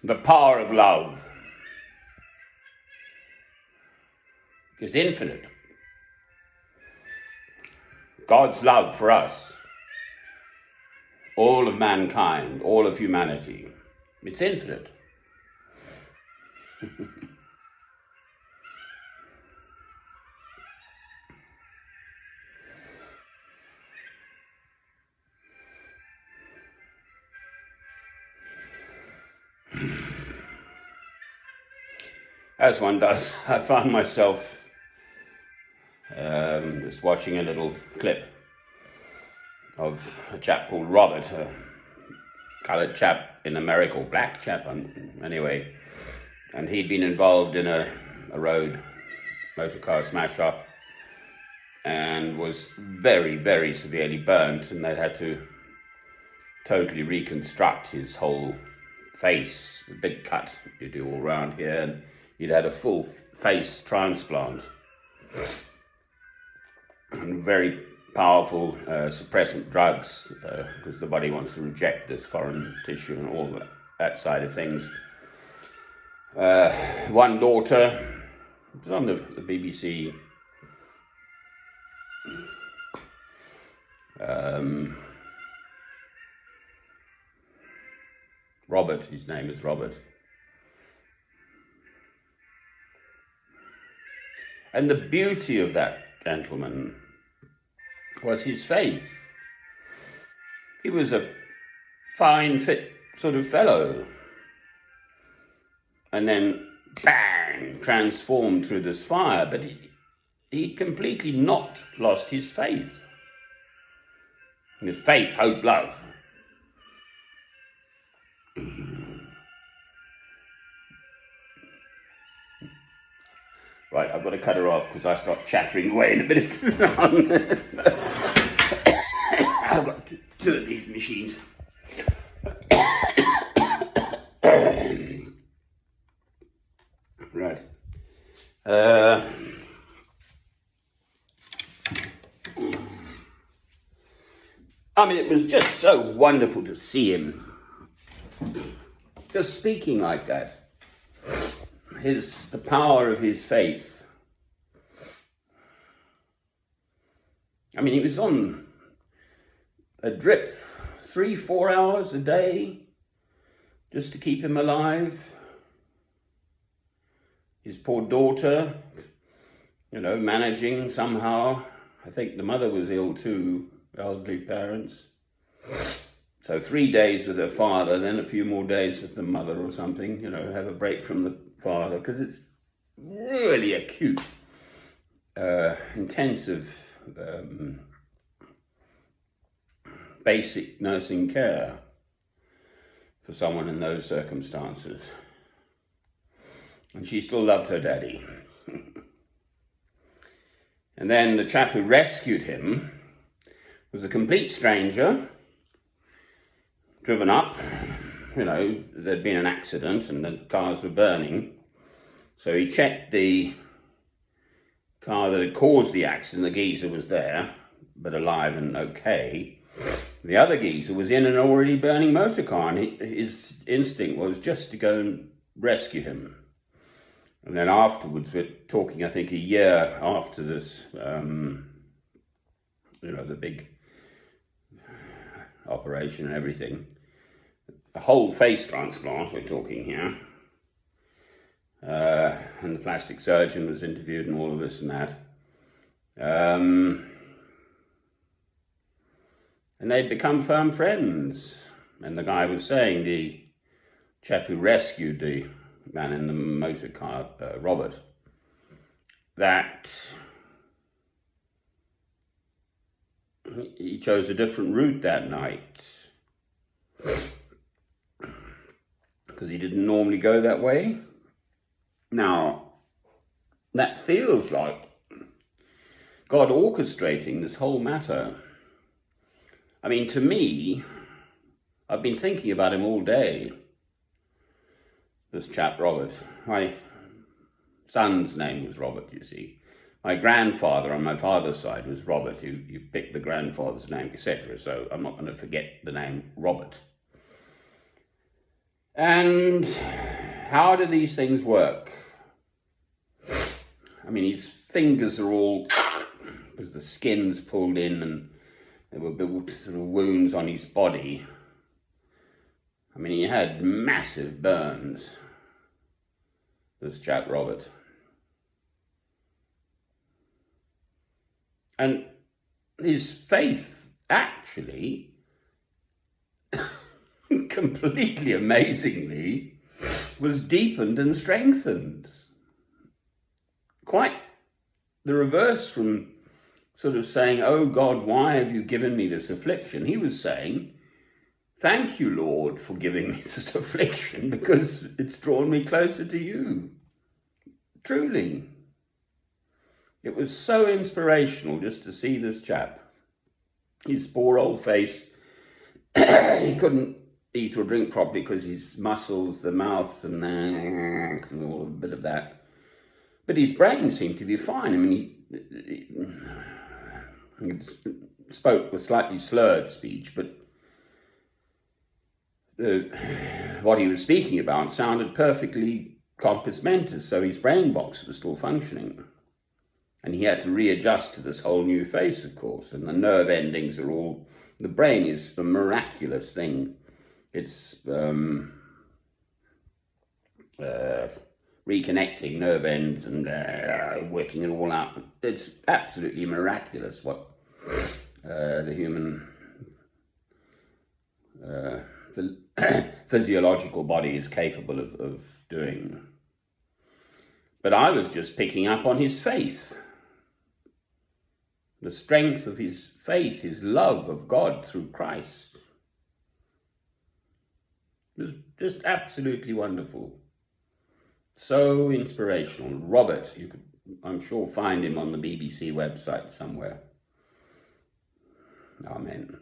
The power of love is infinite. God's love for us, all of mankind, all of humanity, it's infinite. As one does, I found myself just watching a little clip of a chap called Robert, a coloured chap in America, or black chap anyway, and he'd been involved in a road motor car smash up and was very, very severely burnt, and they'd had to totally reconstruct his whole face, the big cut you do all round here, and he'd had a full face transplant and very powerful suppressant drugs because the body wants to reject this foreign tissue and all that side of things. One daughter, it was on the BBC, Robert, his name is Robert. And the beauty of that gentleman was his faith. He was a fine, fit sort of fellow. And then, bang, transformed through this fire. But he completely not lost his faith. His faith, hope, love. Right, I've got to cut her off because I start chattering away in a minute. I've got two of these machines. Right. I mean, it was just so wonderful to see him just speaking like that. The power of his faith. I mean, he was on a drip 3-4 hours a day just to keep him alive. His poor daughter, managing somehow. I think the mother was ill too, elderly parents. So 3 days with her father, then a few more days with the mother or something, have a break from the father, because it's really acute, intensive, basic nursing care for someone in those circumstances. And she still loved her daddy. And then the chap who rescued him was a complete stranger, driven up. There'd been an accident and the cars were burning. So he checked the car that had caused the accident. The geezer was there, but alive and okay. The other geezer was in an already burning motor car, and his instinct was just to go and rescue him. And then afterwards, we're talking, I think, a year after this, the big operation and everything. A whole face transplant, we're talking here. And the plastic surgeon was interviewed and all of this and that. And they'd become firm friends. And the guy was saying, the chap who rescued the man in the motor car, Robert, that he chose a different route that night because he didn't normally go that way. Now, that feels like God orchestrating this whole matter. I mean, to me, I've been thinking about him all day, this chap Robert. My son's name was Robert, you see. My grandfather on my father's side was Robert. You pick the grandfather's name, etc. So I'm not going to forget the name Robert. And how do these things work? I mean, his fingers are all, because the skin's pulled in and there were built sort of wounds on his body. I mean, he had massive burns, this chap Robert. And his faith actually, completely amazingly, was deepened and strengthened. Quite the reverse from sort of saying, "Oh God, why have you given me this affliction?" He was saying, "Thank you, Lord, for giving me this affliction, because it's drawn me closer to you." Truly. It was so inspirational just to see this chap. His poor old face, he couldn't eat or drink properly because his muscles, the mouth and all a bit of that. But his brain seemed to be fine. I mean, he spoke with slightly slurred speech, but what he was speaking about sounded perfectly compos mentis, so his brain box was still functioning. And he had to readjust to this whole new face, of course, and the nerve endings are all... The brain is a miraculous thing. It's reconnecting nerve ends and working it all out. It's absolutely miraculous what the human physiological body is capable of doing. But I was just picking up on his faith. The strength of his faith, his love of God through Christ. It was just absolutely wonderful. So inspirational. Robert, you could, I'm sure, find him on the BBC website somewhere. Amen.